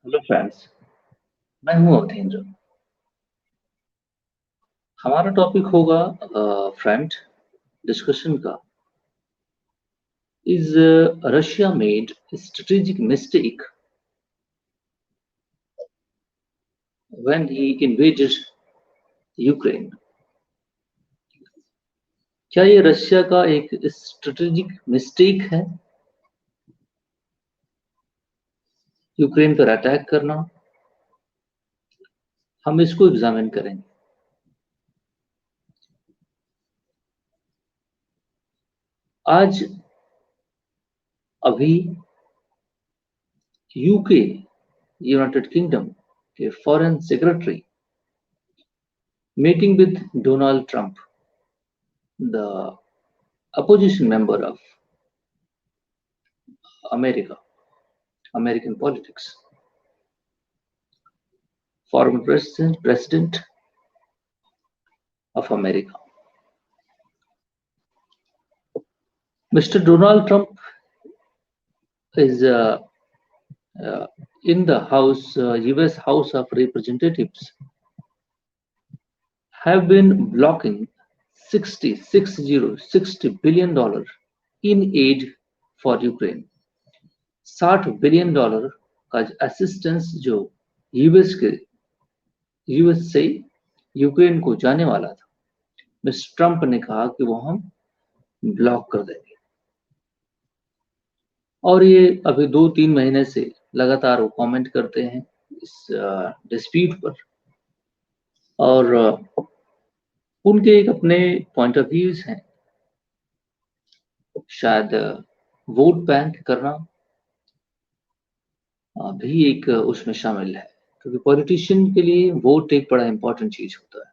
Hello friends. मैं हूं अवधेंद्र। हमारा टॉपिक होगा फ्रेंड डिस्कशन का। Is Russia made strategic mistake when he invaded Ukraine? क्या ये रशिया का एक स्ट्रेटेजिक मिस्टेक है यूक्रेन पर अटैक करना? हम इसको एग्जामिन करेंगे। आज अभी यूके यूनाइटेड किंगडम के foreign secretary meeting with Donald Trump, the opposition member of America, American politics, former president of America. Mr. Donald Trump is in the U.S. House of Representatives, have been blocking $60 billion in aid for Ukraine. $60 billion का assistance जो US से Ukraine को जाने वाला था, mister Trump ने कहा कि वो हम ब्लॉक कर देंगे। और ये अभी 2-3 महीने से लगातार वो कमेंट करते हैं इस डिस्प्यूट पर, और उनके एक अपने पॉइंट ऑफ व्यूज हैं। शायद वोट बैंक करना भी एक उसमें शामिल है, क्योंकि पॉलिटिशियन के लिए वोट एक बड़ा इंपॉर्टेंट चीज होता है।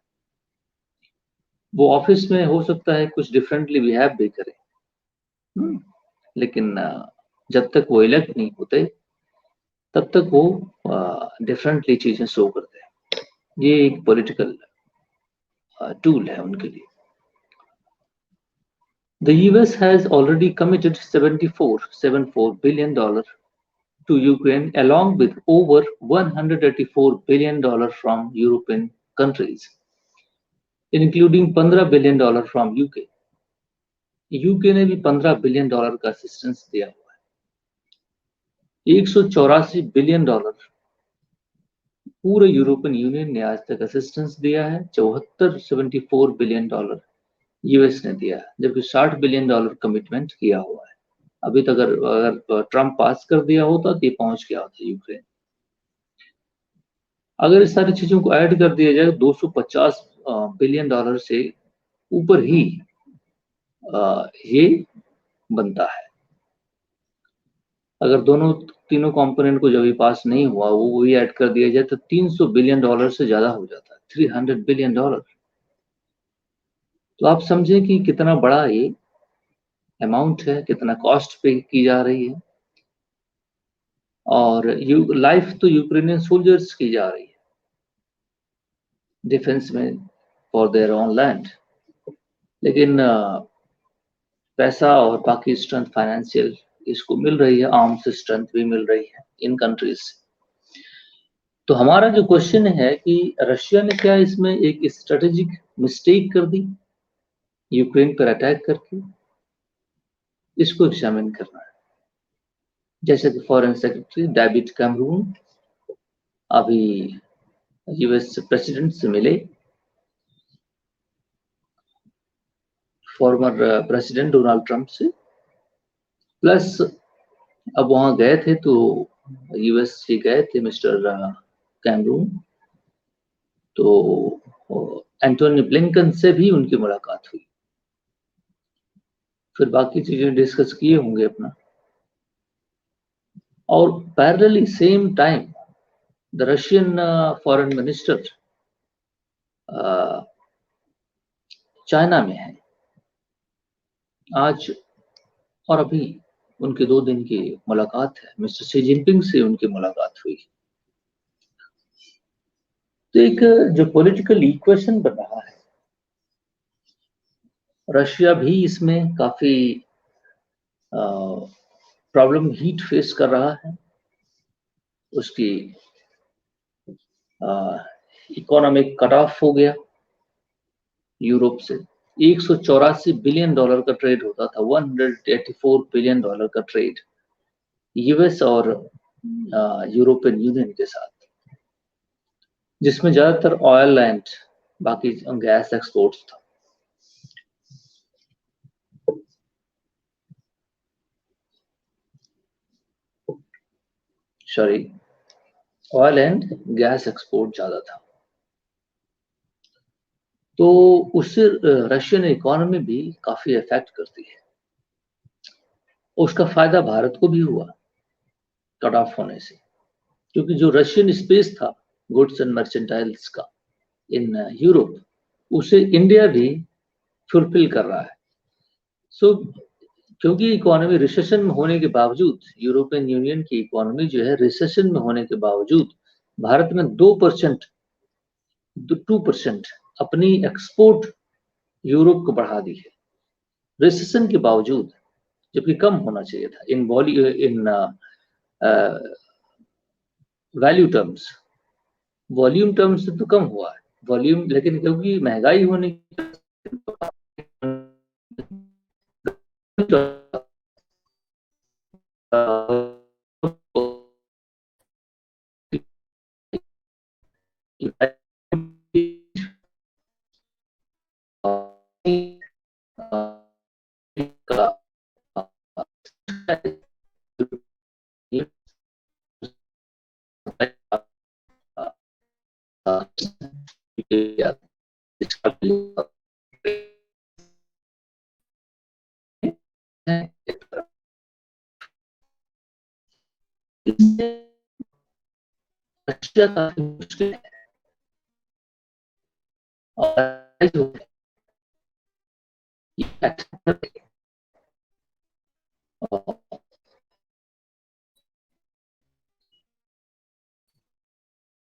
वो ऑफिस में हो सकता है कुछ डिफरेंटली बिहेव भी करे, लेकिन जब तक वो इलेक्ट नहीं होते तब तक वो डिफरेंटली चीजें शो करते हैं। ये एक पॉलिटिकल टूल है उनके लिए। The US has already committed $74 billion to Ukraine, along with over $184 billion from European countries, including $15 billion from UK. UK ने भी $15 बिलियन का असिस्टेंस दिया हुआ है। $184 बिलियन पूरे यूरोपियन यूनियन ने आज तक असिस्टेंस दिया है। 74 बिलियन डॉलर यूएस ने दिया है, जबकि $60 बिलियन कमिटमेंट किया हुआ है। अभी तक अगर ट्रंप पास कर दिया होता तो ये पहुंच गया होता यूक्रेन। अगर इस सारी चीजों को ऐड कर दिया जाए, $250 बिलियन से ऊपर ही ये बनता है। अगर तीनों कंपोनेंट को जब भी पास नहीं हुआ वो भी ऐड कर दिया जाए तो $300 बिलियन से ज्यादा हो जाता है, $300 बिलियन। तो आप समझें कि कितना बड़ा ये अमाउंट है, कितना कॉस्ट पे की जा रही है। और लाइफ तो यूक्रेनियन सोल्जर्स की जा रही है डिफेंस में फॉर देयर ओन लैंड, लेकिन पैसा और बाकी स्ट्रेंथ फाइनेंशियल इसको मिल रही है, आर्म्स स्ट्रेंथ भी मिल रही है इन कंट्रीज से। तो हमारा जो क्वेश्चन है कि रशिया ने क्या इसमें एक स्ट्रेटेजिक मिस्टेक कर दी यूक्रेन पर अटैक करके? इसको एग्जामिन करना है। जैसे कि फॉरेन सेक्रेटरी डेविड कैमरून अभी यूएस प्रेसिडेंट से मिले, फॉर्मर प्रेसिडेंट डोनाल्ड ट्रंप से, प्लस अब वहां गए थे तो यूएस से गए थे मिस्टर कैमरून, तो एंटोनी ब्लिंकन से भी उनकी मुलाकात हुई। फिर बाकी चीजें डिस्कस किए होंगे अपना। और parallelly same time the Russian foreign minister China में है आज, और अभी उनके 2 दिन की मुलाकात है, मिस्टर शी जिनपिंग से उनकी मुलाकात हुई। तो एक जो पॉलिटिकल इक्वेशन बन रहा है, रशिया भी इसमें काफी प्रॉब्लम हीट फेस कर रहा है। उसकी इकोनॉमिक कट ऑफ हो गया यूरोप से। $184 बिलियन का ट्रेड होता था, $184 बिलियन का ट्रेड यूएस और यूरोपियन यूनियन के साथ, जिसमें ज्यादातर ऑयल एंड बाकी गैस एक्सपोर्ट्स था। Sorry, oil and gas export ज्यादा था। तो उससे रशियन इकोनॉमी भी काफी इफेक्ट करती है। उसका फायदा भारत को भी हुआ कट ऑफ होने से, क्योंकि जो रशियन स्पेस था गुड्स एंड मर्चेंटाइल्स का इन यूरोप, उसे इंडिया भी फुलफिल कर रहा है। सो क्योंकि इकोनॉमी रिसेशन में होने के बावजूद, यूरोपियन यूनियन की इकोनॉमी जो है रिसेशन में होने के बावजूद, भारत में 2% अपनी एक्सपोर्ट यूरोप को बढ़ा दी है, रिसेशन के बावजूद, जबकि कम होना चाहिए था इन वैल्यू टर्म्स। वॉल्यूम टर्म्स से तो कम हुआ है वॉल्यूम, लेकिन क्योंकि महंगाई होने रशिया काफी मुश्किल है। और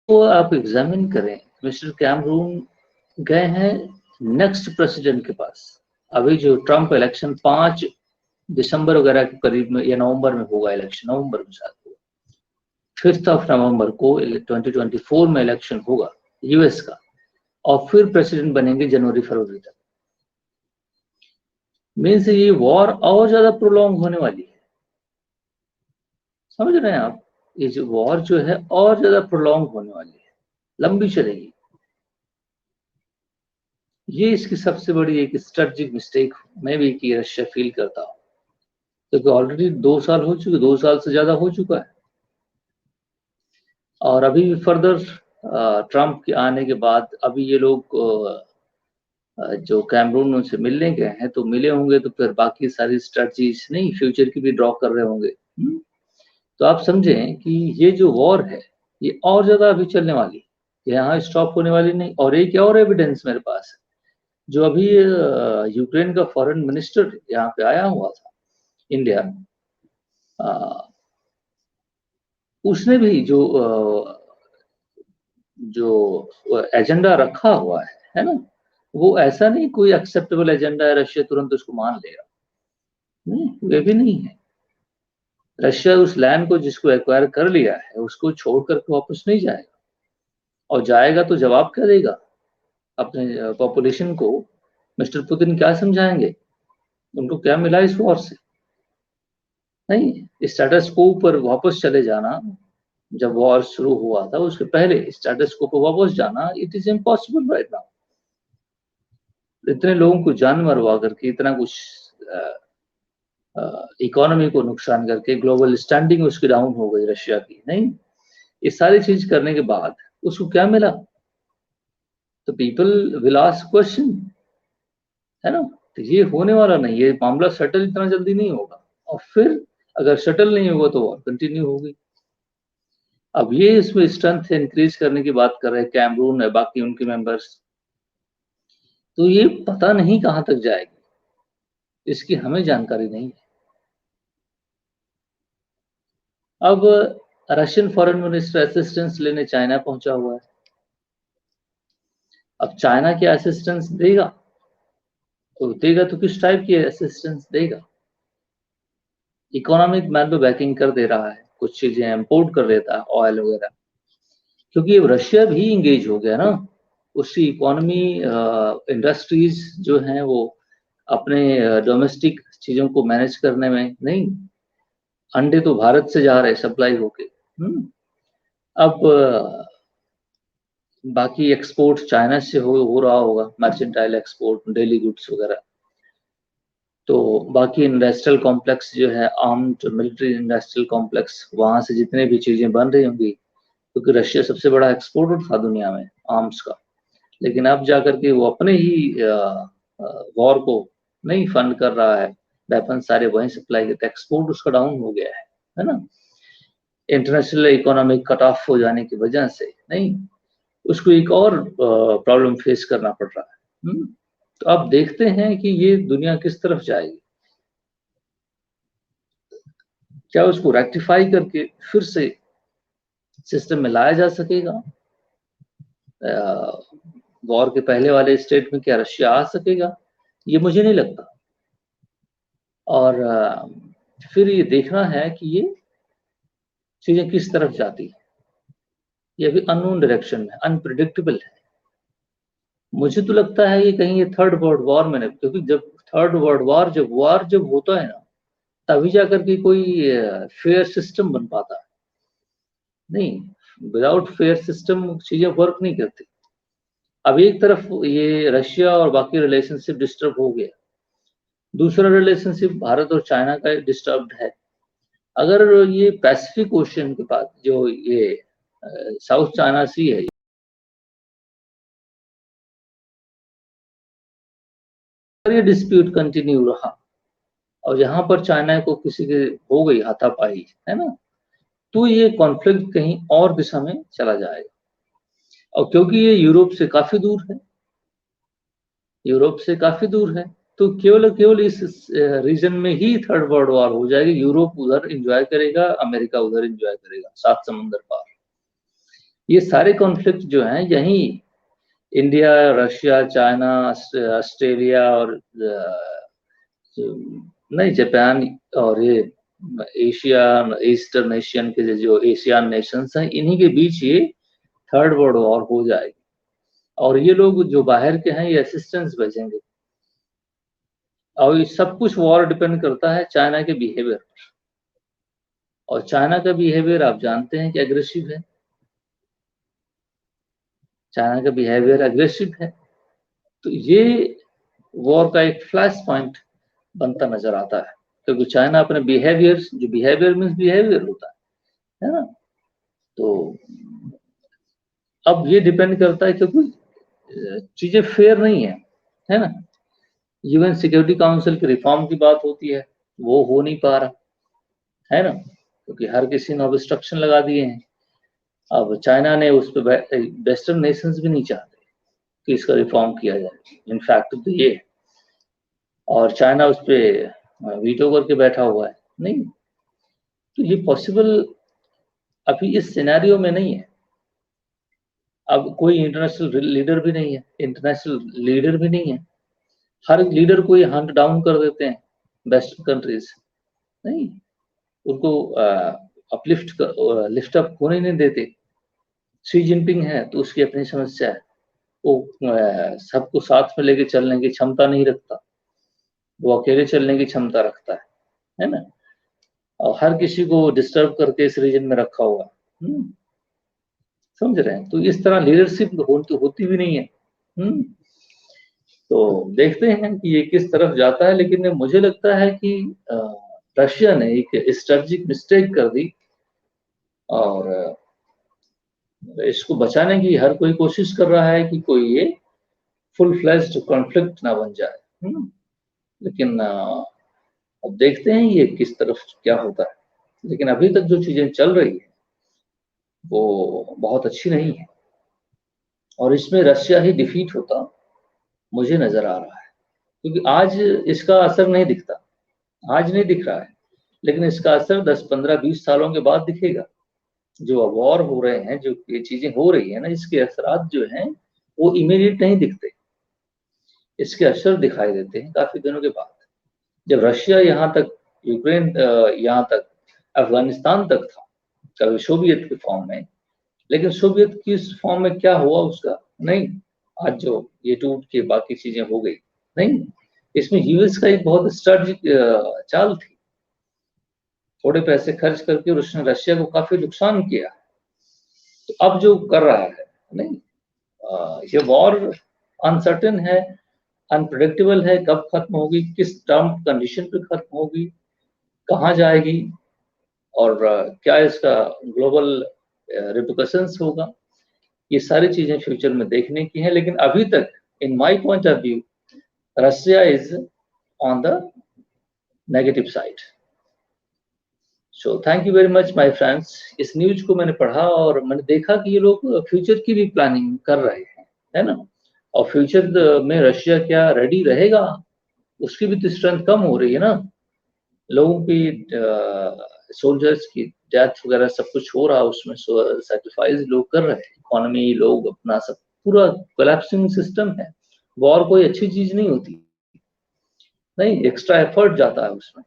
तो आप एग्जामिन करें, मिस्टर कैमरून गए हैं नेक्स्ट प्रेसिडेंट के पास। अभी जो ट्रम्प इलेक्शन 5 दिसंबर वगैरह के करीब में या नवंबर में होगा, इलेक्शन नवंबर में शायद होगा, 5 नवंबर को 2024 में इलेक्शन होगा यूएस का, और फिर प्रेसिडेंट बनेंगे जनवरी फरवरी तक। मीन्स ये वॉर और ज्यादा प्रोलॉन्ग होने वाली है, समझ रहे हैं आप? ये जो वॉर जो है और ज्यादा प्रोलॉन्ग होने वाली है, लंबी चलेगी। ये इसकी सबसे बड़ी एक स्ट्रेटजिक मिस्टेक मैं भी की रशिया फील करता हूँ, क्योंकि ऑलरेडी 2 साल हो चुके, 2 साल से ज्यादा हो चुका है, और अभी भी फर्दर ट्रम्प के आने के बाद अभी ये लोग जो कैमरून उनसे मिलने गए हैं, तो मिले होंगे तो फिर बाकी सारी स्ट्रेटजीज नहीं, फ्यूचर की भी ड्रॉ कर रहे होंगे। तो आप समझें कि ये जो वॉर है ये और ज्यादा अभी चलने वाली है, यहाँ स्टॉप होने वाली नहीं। और एक और एविडेंस मेरे पास है, जो अभी यूक्रेन का फॉरेन मिनिस्टर यहाँ पे आया हुआ था इंडिया, उसने भी जो एजेंडा रखा हुआ है ना, वो ऐसा नहीं कोई एक्सेप्टेबल एजेंडा है रशिया तुरंत उसको मान लेगा, नहीं, वे भी नहीं है। रशिया उस लैंड को जिसको एक्वायर कर लिया है उसको छोड़ करके वापस नहीं जाएगा, और जाएगा तो जवाब क्या देगा अपने पॉपुलेशन को? मिस्टर पुतिन क्या समझाएंगे उनको, क्या मिला इस वॉर से? नहीं, स्टेटस को पर वापस चले जाना, जब वॉर शुरू हुआ था उसके पहले स्टेटस को पर वापस जाना, it is impossible right now. इतने लोगों को जान मरवा करके, इतना कुछ इकोनॉमी को नुकसान करके, ग्लोबल स्टैंडिंग उसकी डाउन हो गई रशिया की, नहीं, ये सारी चीज करने के बाद उसको क्या मिला? तो पीपल विल आस्क क्वेश्चन, है ना? तो ये होने वाला नहीं, ये मामला सेटल इतना जल्दी नहीं होगा, और फिर अगर सेटल नहीं होगा तो वॉर कंटिन्यू होगी। अब ये इसमें स्ट्रेंथ इंक्रीज करने की बात कर रहे हैं कैमरून है, बाकी उनके मेंबर्स, तो ये पता नहीं कहां तक जाएगी, इसकी हमें जानकारी नहीं है। अब रशियन फॉरेन मिनिस्टर असिस्टेंस लेने चाइना पहुंचा हुआ है। अब चाइना क्या असिस्टेंस देगा? तो देगा तो किस टाइप की असिस्टेंस देगा? इकोनॉमिक मैन बैकिंग कर दे रहा है, कुछ चीजें इंपोर्ट कर लेता है, ऑयल वगैरह, क्योंकि अब रशिया भी इंगेज हो गया ना, उसकी इकोनॉमी, इंडस्ट्रीज जो हैं वो अपने डोमेस्टिक चीजों को मैनेज करने में नहीं, अंडे तो भारत से जा रहे सप्लाई होके। अब बाकी एक्सपोर्ट चाइना से हो रहा होगा, मर्चेंटाइल एक्सपोर्ट, डेली गुड्स वगैरह। तो बाकी इंडस्ट्रियल कॉम्प्लेक्स जो है, आर्म्ड मिलिट्री इंडस्ट्रियल कॉम्प्लेक्स, वहां से जितने भी चीजें बन रही होंगी, क्योंकि रशिया सबसे बड़ा एक्सपोर्टर था दुनिया में आर्म्स का, लेकिन अब जाकर के वो अपने ही वॉर को नहीं फंड कर रहा है, वेपन सारे वहीं सप्लाई करते, एक्सपोर्ट उसका डाउन हो गया है ना, इंटरनेशनल इकोनॉमिक कट ऑफ हो जाने की वजह से नहीं, उसको एक और प्रॉब्लम फेस करना पड़ रहा है। तो अब देखते हैं कि ये दुनिया किस तरफ जाएगी, क्या उसको रेक्टिफाई करके फिर से सिस्टम में लाया जा सकेगा, वॉर के पहले वाले स्टेट में क्या रशिया आ सकेगा, ये मुझे नहीं लगता। और फिर ये देखना है कि ये चीजें किस तरफ जाती है, ये भी अननोन डायरेक्शन में, अनप्रिडिक्टेबल है। मुझे तो लगता है ये कहीं ये थर्ड वर्ल्ड वॉर में नहीं, क्योंकि जब थर्ड वर्ल्ड वॉर जब होता है ना, तभी जाकर के कोई फेयर सिस्टम बन पाता है, नहीं विदाउट फेयर सिस्टम चीजें वर्क नहीं करती। अब एक तरफ ये रशिया और बाकी रिलेशनशिप डिस्टर्ब हो गया, दूसरा रिलेशनशिप भारत और चाइना का डिस्टर्ब्ड है। अगर ये पैसिफिक ओशन के पास जो ये साउथ चाइना सी है, अगर ये डिस्प्यूट कंटिन्यू रहा और यहाँ पर चाइना को किसी के हो गई हाथापाई, है ना, तो ये कॉन्फ्लिक्ट कहीं और दिशा में चला जाएगा। और क्योंकि ये यूरोप से काफी दूर है, यूरोप से काफी दूर है, तो केवल इस रीजन में ही थर्ड वर्ल्ड वॉर हो जाएगी, यूरोप उधर एंजॉय करेगा, अमेरिका उधर एंजॉय करेगा, सात समंदर पार। ये सारे कॉन्फ्लिक्ट जो हैं यहीं इंडिया, रशिया, चाइना, ऑस्ट्रेलिया और नहीं जापान और ये एशिया, ईस्टर्न एशियन के जो एशियन नेशंस हैं, इन्हीं के बीच ये थर्ड वर्ल्ड वॉर हो जाएगी। और ये लोग जो बाहर के हैं ये असिस्टेंस भेजेंगे, और ये सब कुछ वॉर डिपेंड करता है चाइना के बिहेवियर पर, और चाइना का बिहेवियर आप जानते हैं कि एग्रेसिव है, चाइना का बिहेवियर एग्रेसिव है। तो ये वॉर का एक फ्लैश पॉइंट बनता नजर आता है, क्योंकि चाइना अपने बिहेवियर, जो बिहेवियर मीन्स बिहेवियर होता है ना, तो अब ये डिपेंड करता है, क्योंकि चीजें फेयर नहीं है ना, यूएन सिक्योरिटी काउंसिल की रिफॉर्म की बात होती है, वो हो नहीं पा रहा है ना, क्योंकि हर किसी ने ऑब्स्ट्रक्शन लगा दिए हैं। अब चाइना ने उस पर, वेस्टर्न नेशंस भी नहीं चाहते कि इसका रिफॉर्म किया जाए, इनफैक्ट तो ये, और चाइना उस पर वीटो करके बैठा हुआ है, नहीं, तो ये पॉसिबल अभी इस सिनेरियो में नहीं है। अब कोई इंटरनेशनल लीडर भी नहीं है, इंटरनेशनल लीडर भी नहीं है, हर लीडर को ये हंट डाउन कर देते हैं वेस्टर्न कंट्रीज, नहीं, उनको अपलिफ्ट लिफ्ट अप होने नहीं देते। शी जिनपिंग है तो उसकी अपनी समस्या है, वो सबको साथ में लेके चलने की क्षमता नहीं रखता, वो अकेले चलने की क्षमता रखता है ना, और हर किसी को डिस्टर्ब करके इस रीजन में रखा हुआ है। समझ रहे हैं, तो इस तरह लीडरशिप होती भी नहीं है। तो देखते हैं कि ये किस तरफ जाता है, लेकिन मुझे लगता है कि रशिया ने एक स्ट्रेटजिक मिस्टेक कर दी, और इसको बचाने की हर कोई कोशिश कर रहा है कि कोई ये फुल फ्लैश्ड कॉन्फ्लिक्ट ना बन जाए। लेकिन अब देखते हैं ये किस तरफ क्या होता है, लेकिन अभी तक जो चीजें चल रही है वो बहुत अच्छी नहीं है, और इसमें रशिया ही डिफीट होता मुझे नजर आ रहा है, क्योंकि आज इसका असर नहीं दिखता, आज नहीं दिख रहा है, लेकिन इसका असर 10, 15, 20 सालों के बाद दिखेगा। जो वॉर हो रहे हैं, जो ये चीजें हो रही है ना, इसके असरात जो हैं वो इमीडिएट नहीं दिखते, इसके असर दिखाई देते हैं काफी दिनों के बाद। जब रशिया यहाँ तक, यूक्रेन यहाँ तक, अफगानिस्तान तक था, कभी सोवियत के फॉर्म में, लेकिन सोवियत की फॉर्म में क्या हुआ उसका नहीं, आज जो ये टूट के बाकी चीजें हो गई नहीं, इसमें यूएस का एक बहुत स्ट्रेटजिक चाल थी। थोड़े पैसे खर्च करके उसने रशिया को काफी नुकसान किया। तो अब जो कर रहा है नहीं, ये वॉर अनसर्टेन है, अनप्रेडिक्टेबल है, कब खत्म होगी, किस टर्म कंडीशन पे खत्म होगी, कहाँ जाएगी, और क्या इसका ग्लोबल रिपरकशंस होगा, ये सारी चीजें फ्यूचर में देखने की हैं। लेकिन अभी तक in my point of view Russia is on the negative side. So thank you very much my friends. इस न्यूज को मैंने पढ़ा और मैंने देखा कि ये लोग फ्यूचर की भी प्लानिंग कर रहे हैं, है ना, और फ्यूचर में रशिया क्या रेडी रहेगा, उसकी भी तो स्ट्रेंथ कम हो रही है ना, लोगों की सोल्जर्स की डेथ वगैरह सब कुछ हो रहा है उसमें, सैक्रिफाइस लोग कर रहे हैं, इकोनॉमी लोग अपना सब पूरा कोलैप्सिंग सिस्टम है। वॉर कोई अच्छी चीज नहीं होती, नहीं, एक्स्ट्रा एफर्ट जाता है उसमें।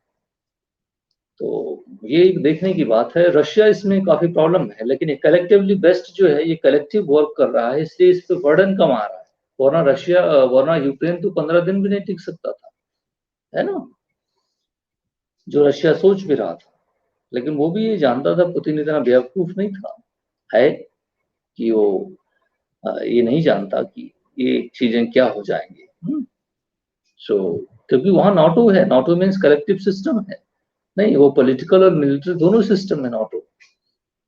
तो ये देखने की बात है। रशिया इसमें काफी प्रॉब्लम है, लेकिन ये कलेक्टिवली बेस्ट जो है ये कलेक्टिव वर्क कर रहा है, इसलिए इस पे बर्डन कम आ रहा है। वरना यूक्रेन तो 15 दिन भी नहीं टिक सकता था, है ना, जो रशिया सोच भी रहा था। लेकिन वो भी ये जानता था, पुतिन इतना बेवकूफ नहीं था, है कि वो ये नहीं जानता कि ये चीजें क्या हो जाएंगी। सो क्योंकि वहां नाटो है, नाटो मीन्स कलेक्टिव सिस्टम है, नहीं, वो पॉलिटिकल और मिलिट्री दोनों सिस्टम है नाटो,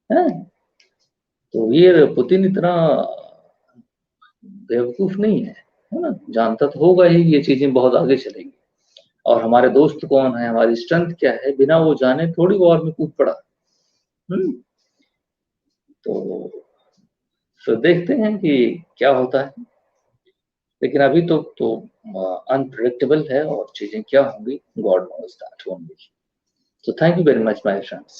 है। तो ये पुतिन इतना बेवकूफ नहीं है ना, जानता तो होगा ही ये चीजें बहुत आगे चलेंगी, और हमारे दोस्त कौन है, हमारी स्ट्रेंथ क्या है, बिना वो जाने थोड़ी वॉर में कूद पड़ा। हम्म तो फिर देखते हैं कि क्या होता है, लेकिन अभी तो अनप्रेडिक्टेबल है, और चीजें क्या होंगी God knows that only. So thank you very much, my friends.